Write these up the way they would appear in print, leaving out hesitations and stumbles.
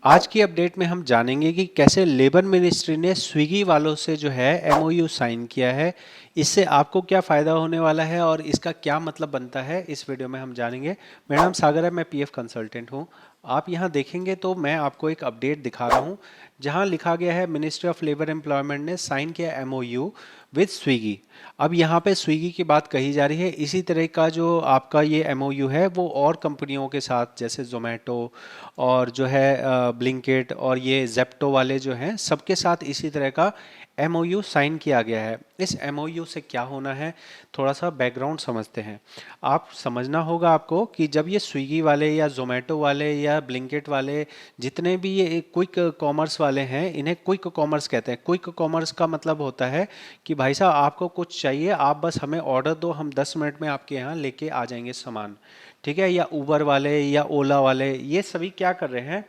आज की अपडेट में हम जानेंगे कि कैसे लेबर मिनिस्ट्री ने स्विगी वालों से जो है एमओयू साइन किया है। इससे आपको क्या फ़ायदा होने वाला है और इसका क्या मतलब बनता है, इस वीडियो में हम जानेंगे। मेरा नाम सागर है, मैं पीएफ कंसल्टेंट हूँ। आप यहाँ देखेंगे तो मैं आपको एक अपडेट दिखा रहा हूँ जहाँ लिखा गया है मिनिस्ट्री ऑफ लेबर एम्प्लॉयमेंट ने साइन किया एमओयू विद स्विगी। अब यहाँ पे स्विगी की बात कही जा रही है। इसी तरह का जो आपका ये एमओयू है वो और कंपनियों के साथ जैसे जोमेटो और जो है ब्लिंकिट और ये जेप्टो वाले जो हैं सबके साथ इसी तरह का एमओयू साइन किया गया है। इस एमओयू से क्या होना है, थोड़ा सा बैकग्राउंड समझते हैं। आप समझना होगा आपको कि जब ये स्विगी वाले या जोमेटो वाले या ब्लिंकिट वाले जितने भी ये क्विक कॉमर्स वाले हैं, इन्हें क्विक कॉमर्स कहते हैं। क्विक कॉमर्स का मतलब होता है कि भाई साहब आपको कुछ चाहिए, आप बस हमें ऑर्डर दो, हम 10 मिनट में आपके यहाँ लेके आ जाएंगे सामान। ठीक है। या उबर वाले या ओला वाले ये सभी क्या कर रहे हैं,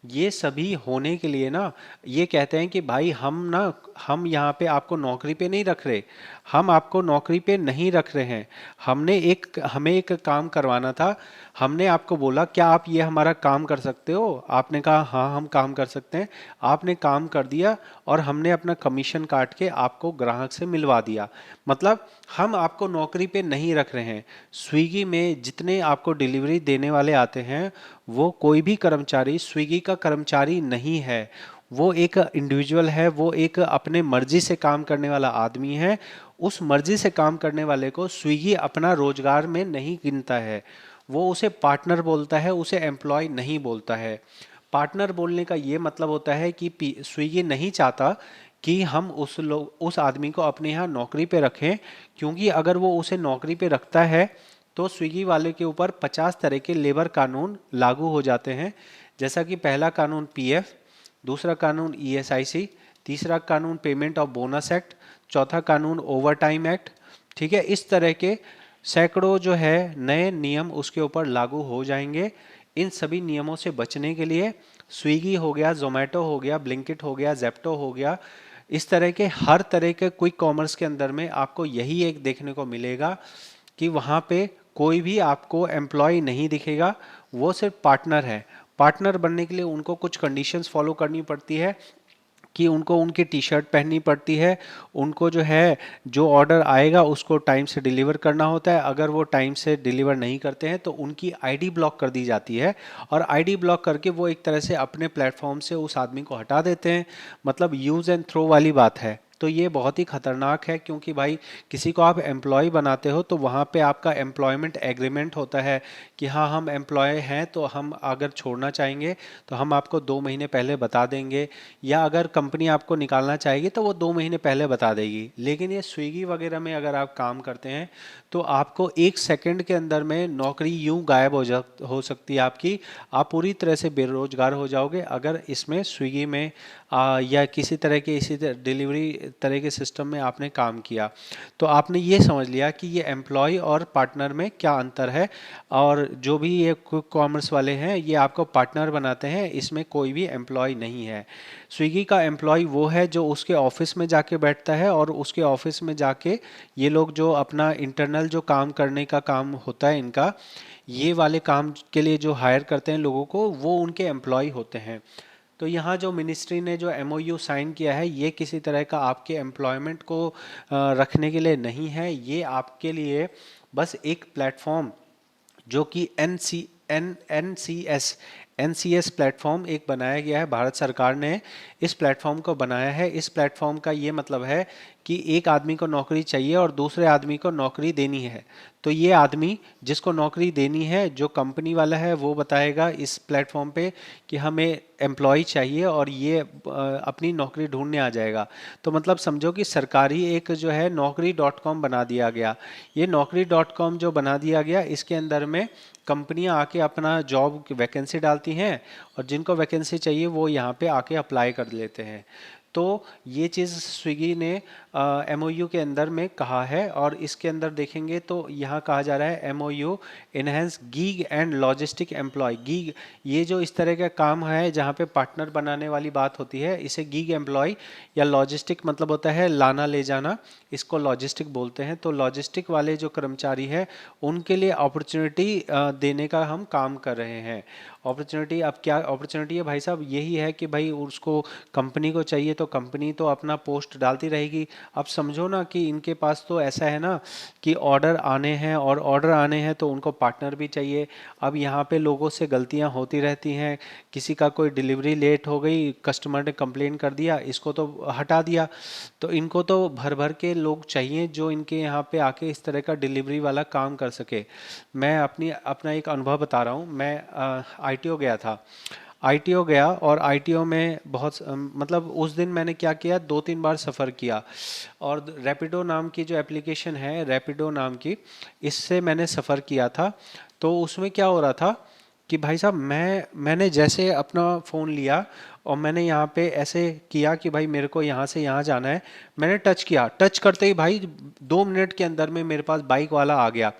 ये सभी होने के लिए ना ये कहते हैं कि भाई हम यहाँ पे आपको नौकरी पे नहीं रख रहे, हम आपको नौकरी पे नहीं रख रहे हैं। हमें एक काम करवाना था। हमने आपको बोला क्या आप ये हमारा काम कर सकते हो, आपने कहा हाँ हम काम कर सकते हैं। आपने काम कर दिया और हमने अपना कमीशन काट के आपको ग्राहक से मिलवा दिया। मतलब हम आपको नौकरी पे नहीं रख रहे हैं। स्विगी में जितने आपको डिलीवरी देने वाले आते हैं वो कोई भी कर्मचारी स्विगी का कर्मचारी नहीं है। वो एक इंडिविजुअल है, वो एक अपने मर्जी से काम करने वाला आदमी है। उस मर्जी से काम करने वाले को स्विगी अपना रोजगार में नहीं गिनता है। वो उसे पार्टनर बोलता है, उसे एम्प्लॉय नहीं बोलता है। पार्टनर बोलने का ये मतलब होता है कि स्विगी नहीं चाहता कि हम उस आदमी को अपने यहाँ नौकरी पे रखें, क्योंकि अगर वो उसे नौकरी पे रखता है तो स्विगी वाले के ऊपर 50 तरह के लेबर कानून लागू हो जाते हैं। जैसा कि पहला कानून पीएफ, दूसरा कानून ईएसआईसी, तीसरा कानून पेमेंट ऑफ बोनस एक्ट, चौथा कानून ओवर टाइम एक्ट। ठीक है। इस तरह के सैकड़ों जो है नए नियम उसके ऊपर लागू हो जाएंगे। इन सभी नियमों से बचने के लिए स्विगी हो गया, जोमेटो हो गया, ब्लिंकिट हो गया, जेप्टो हो गया, इस तरह के हर तरह के क्विक कॉमर्स के अंदर में आपको यही एक देखने को मिलेगा कि वहाँ पे कोई भी आपको एम्प्लॉय नहीं दिखेगा, वो सिर्फ पार्टनर है। पार्टनर बनने के लिए उनको कुछ कंडीशंस फॉलो करनी पड़ती है कि उनको उनकी टी शर्ट पहननी पड़ती है, उनको जो है जो ऑर्डर आएगा उसको टाइम से डिलीवर करना होता है। अगर वो टाइम से डिलीवर नहीं करते हैं तो उनकी आईडी ब्लॉक कर दी जाती है और आईडी ब्लॉक करके वो एक तरह से अपने प्लेटफॉर्म से उस आदमी को हटा देते हैं। मतलब यूज़ एंड थ्रो वाली बात है। तो ये बहुत ही खतरनाक है, क्योंकि भाई किसी को आप एम्प्लॉय बनाते हो तो वहाँ पे आपका एम्प्लॉयमेंट एग्रीमेंट होता है कि हाँ हम एम्प्लॉय हैं, तो हम अगर छोड़ना चाहेंगे तो हम आपको 2 महीने पहले बता देंगे, या अगर कंपनी आपको निकालना चाहेगी तो वो 2 महीने पहले बता देगी। लेकिन ये स्विगी वगैरह में अगर आप काम करते हैं तो आपको 1 सेकंड के अंदर में नौकरी यूं गायब हो सकती है आपकी। आप पूरी तरह से बेरोजगार हो जाओगे अगर इसमें स्विगी में या किसी तरह के इसी डिलीवरी तरह के सिस्टम में आपने काम किया। तो आपने ये समझ लिया कि ये एम्प्लॉय और पार्टनर में क्या अंतर है। और जो भी ये क्विक कॉमर्स वाले हैं ये आपको पार्टनर बनाते हैं, इसमें कोई भी एम्प्लॉय नहीं है। स्विगी का एम्प्लॉय वो है जो उसके ऑफिस में जाके बैठता है और उसके ऑफिस में जाके ये लोग जो अपना इंटरनल जो काम करने का काम होता है इनका, ये वाले काम के लिए जो हायर करते हैं लोगों को, वो उनके एम्प्लॉय होते हैं। तो यहाँ जो मिनिस्ट्री ने जो एमओयू साइन किया है ये किसी तरह का आपके एम्प्लॉयमेंट को रखने के लिए नहीं है। ये आपके लिए बस एक प्लेटफॉर्म जो कि एन सी एस प्लेटफॉर्म एक बनाया गया है, भारत सरकार ने इस प्लेटफॉर्म को बनाया है। इस प्लेटफॉर्म का ये मतलब है कि एक आदमी को नौकरी चाहिए और दूसरे आदमी को नौकरी देनी है। तो ये आदमी जिसको नौकरी देनी है, जो कंपनी वाला है, वो बताएगा इस प्लेटफॉर्म पे कि हमें एम्प्लॉय चाहिए और ये अपनी नौकरी ढूंढने आ जाएगा। तो मतलब समझो कि सरकारी एक जो है नौकरी.com बना दिया गया। ये नौकरी.com जो बना दिया गया इसके अंदर में कंपनियां आके अपना जॉब वैकेंसी डालती हैं और जिनको वैकेंसी चाहिए वो यहाँ पे आके अप्लाई कर लेते हैं। तो ये चीज़ स्विगी ने एमओयू के अंदर में कहा है। और इसके अंदर देखेंगे तो यहाँ कहा जा रहा है MOU enhance gig and logistic employ. Gig ये जो इस तरह का काम है जहाँ पे पार्टनर बनाने वाली बात होती है, इसे गीग एम्प्लॉय या लॉजिस्टिक मतलब होता है लाना ले जाना, इसको लॉजिस्टिक बोलते हैं। तो लॉजिस्टिक वाले जो कर्मचारी हैं उनके लिए अपॉर्चुनिटी देने का हम काम कर रहे हैं। अपॉर्चुनिटी, अब क्या अपॉर्चुनिटी है भाई साहब, यही है कि भाई उसको कंपनी को चाहिए तो कंपनी तो अपना पोस्ट डालती रहेगी। अब समझो ना कि इनके पास तो ऐसा है ना कि ऑर्डर आने हैं, और ऑर्डर आने हैं तो उनको पार्टनर भी चाहिए। अब यहाँ पे लोगों से गलतियाँ होती रहती हैं, किसी का कोई डिलीवरी लेट हो गई, कस्टमर ने कंप्लेन कर दिया, इसको तो हटा दिया। तो इनको तो भर भर के लोग चाहिए जो इनके यहाँ पे आके इस तरह का डिलीवरी वाला काम कर सके। मैं अपना एक अनुभव बता रहा हूँ। मैं आईटीओ गया था। आईटीओ गया और आईटीओ में मतलब उस दिन मैंने क्या किया, 2-3 बार सफ़र किया। और रैपिडो नाम की जो एप्लीकेशन है, रैपिडो नाम की, इससे मैंने सफ़र किया था। तो उसमें क्या हो रहा था कि भाई साहब मैंने जैसे अपना फ़ोन लिया और मैंने यहाँ पे ऐसे किया कि भाई मेरे को यहाँ से यहाँ जाना है। मैंने टच किया, टच करते ही भाई 2 मिनट के अंदर में मेरे पास बाइक वाला आ गया।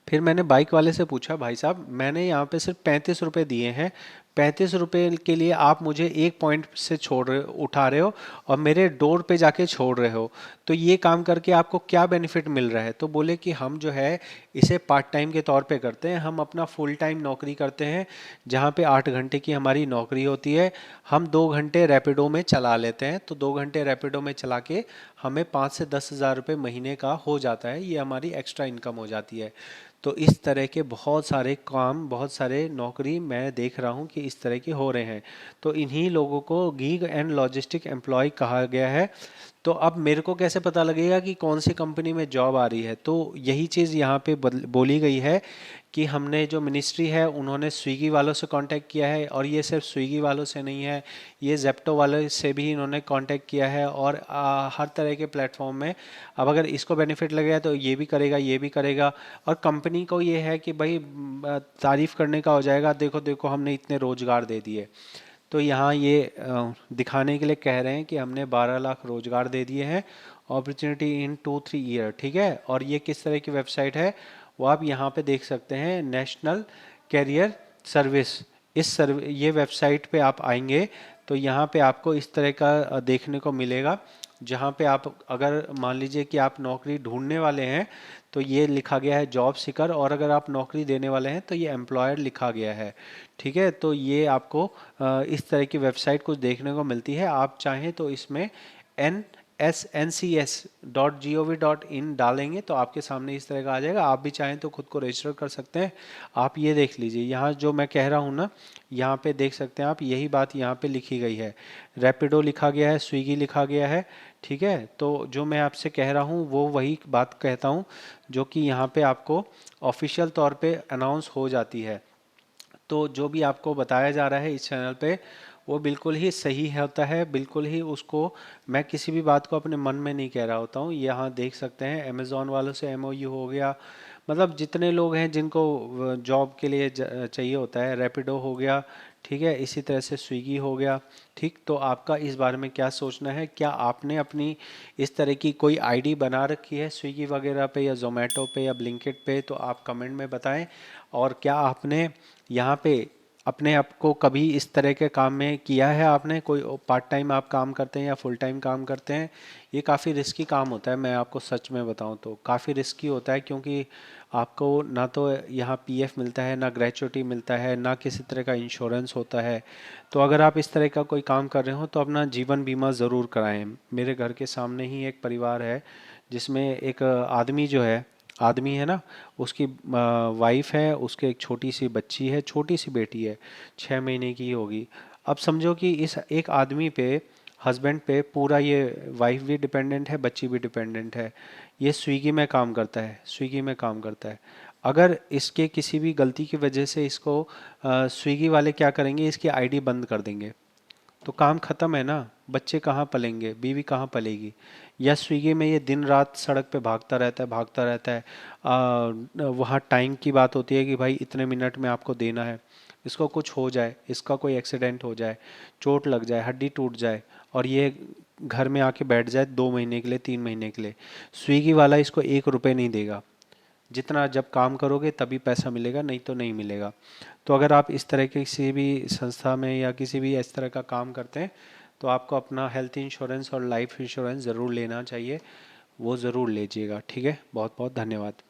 फिर मैंने बाइक वाले से पूछा, भाई साहब मैंने यहाँ पे सिर्फ 35 रुपये दिए हैं, 35 रुपये के लिए आप मुझे एक पॉइंट से छोड़ रहे उठा रहे हो और मेरे डोर पे जाके छोड़ रहे हो, तो ये काम करके आपको क्या बेनिफिट मिल रहा है? तो बोले कि हम जो है इसे पार्ट टाइम के तौर पे करते हैं, हम अपना फुल टाइम नौकरी करते हैं जहाँ पे 8 घंटे की हमारी नौकरी होती है। हम 2 घंटे रैपिडो में चला लेते हैं, तो 2 घंटे रैपिडो में चला के हमें 5 से 10 हज़ार रुपये महीने का हो जाता है, ये हमारी एक्स्ट्रा इनकम हो जाती है। तो इस तरह के बहुत सारे काम, बहुत सारे नौकरी मैं देख रहा हूँ कि इस तरह के हो रहे हैं। तो इन्हीं लोगों को गीग एंड लॉजिस्टिक एम्प्लॉय कहा गया है। तो अब मेरे को कैसे पता लगेगा कि कौन सी कंपनी में जॉब आ रही है? तो यही चीज़ यहाँ पे बोली गई है कि हमने जो मिनिस्ट्री है उन्होंने स्विगी वालों से कांटेक्ट किया है, और ये सिर्फ स्विगी वालों से नहीं है, ये जेप्टो वालों से भी इन्होंने कांटेक्ट किया है, और हर तरह के प्लेटफॉर्म में। अब अगर इसको बेनिफिट लगेगा तो ये भी करेगा, ये भी करेगा। और कंपनी को ये है कि भाई तारीफ करने का हो जाएगा, देखो देखो हमने इतने रोजगार दे दिए। तो यहाँ ये दिखाने के लिए कह रहे हैं कि हमने 12 लाख रोजगार दे दिए हैं, अपॉर्चुनिटी इन 2-3 ईयर, ठीक है। और ये किस तरह की वेबसाइट है वो आप यहाँ पे देख सकते हैं, नेशनल कैरियर सर्विस। ये वेबसाइट पे आप आएंगे तो यहाँ पे आपको इस तरह का देखने को मिलेगा, जहाँ पे आप अगर मान लीजिए कि आप नौकरी ढूंढने वाले हैं तो ये लिखा गया है जॉब सीकर, और अगर आप नौकरी देने वाले हैं तो ये एम्प्लॉयर लिखा गया है, ठीक है। तो ये आपको इस तरह की वेबसाइट कुछ देखने को मिलती है। आप चाहें तो इसमें nsncs.gov.in डालेंगे तो आपके सामने इस तरह का आ जाएगा। आप भी चाहें तो खुद को रजिस्टर कर सकते हैं। आप ये देख लीजिए, यहाँ जो मैं कह रहा हूँ ना, यहाँ पे देख सकते हैं आप, यही बात यहाँ पे लिखी गई है। रैपिडो लिखा गया है, स्विगी लिखा गया है, ठीक है। तो जो मैं आपसे कह रहा हूँ वो वही बात कहता हूँ जो कि यहाँ पे आपको ऑफिशियल तौर पे अनाउंस हो जाती है। तो जो भी आपको बताया जा रहा है इस चैनल पे वो बिल्कुल ही सही होता है, बिल्कुल ही उसको, मैं किसी भी बात को अपने मन में नहीं कह रहा होता हूँ। यहाँ देख सकते हैं अमेज़ॉन वालों से एमओयू हो गया, मतलब जितने लोग हैं जिनको जॉब के लिए चाहिए होता है, रैपिडो हो गया, ठीक है, इसी तरह से स्विगी हो गया, ठीक। तो आपका इस बारे में क्या सोचना है? क्या आपने अपनी इस तरह की कोई आईडी बना रखी है स्विगी वगैरह पे या जोमेटो पे या ब्लिंकिट पे? तो आप कमेंट में बताएं। और क्या आपने यहाँ पे अपने आप को कभी इस तरह के काम में किया है? आपने कोई पार्ट टाइम आप काम करते हैं या फुल टाइम काम करते हैं? ये काफ़ी रिस्की काम होता है, मैं आपको सच में बताऊं तो काफ़ी रिस्की होता है, क्योंकि आपको ना तो यहाँ पीएफ मिलता है, ना ग्रेचुइटी मिलता है, ना किसी तरह का इंश्योरेंस होता है। तो अगर आप इस तरह का कोई काम कर रहे हो तो अपना जीवन बीमा ज़रूर कराएं। मेरे घर के सामने ही एक परिवार है जिसमें एक आदमी जो है, आदमी है ना, उसकी वाइफ है, उसके एक छोटी सी बच्ची है, छोटी सी बेटी है, 6 महीने की होगी। अब समझो कि इस एक आदमी पे, हस्बैंड पे पूरा, ये वाइफ भी डिपेंडेंट है, बच्ची भी डिपेंडेंट है। ये स्विगी में काम करता है, स्विगी में काम करता है। अगर इसके किसी भी गलती की वजह से इसको स्विगी वाले क्या करेंगे, इसकी आईडी बंद कर देंगे, तो काम खत्म है ना। बच्चे कहाँ पलेंगे, बीवी कहाँ पलेगी? या स्विगी में ये दिन रात सड़क पे भागता रहता है, भागता रहता है। वहाँ टाइम की बात होती है कि भाई इतने मिनट में आपको देना है। इसको कुछ हो जाए, इसका कोई एक्सीडेंट हो जाए, चोट लग जाए, हड्डी टूट जाए, और ये घर में आके बैठ जाए 2 महीने के लिए, 3 महीने के लिए, स्विगी वाला इसको 1 रुपये नहीं देगा। जितना जब काम करोगे तभी पैसा मिलेगा, नहीं तो नहीं मिलेगा। तो अगर आप इस तरह की किसी भी संस्था में या किसी भी इस तरह का काम करते हैं तो आपको अपना हेल्थ इंश्योरेंस और लाइफ इंश्योरेंस ज़रूर लेना चाहिए, वो ज़रूर लीजिएगा, ठीक है। बहुत बहुत धन्यवाद।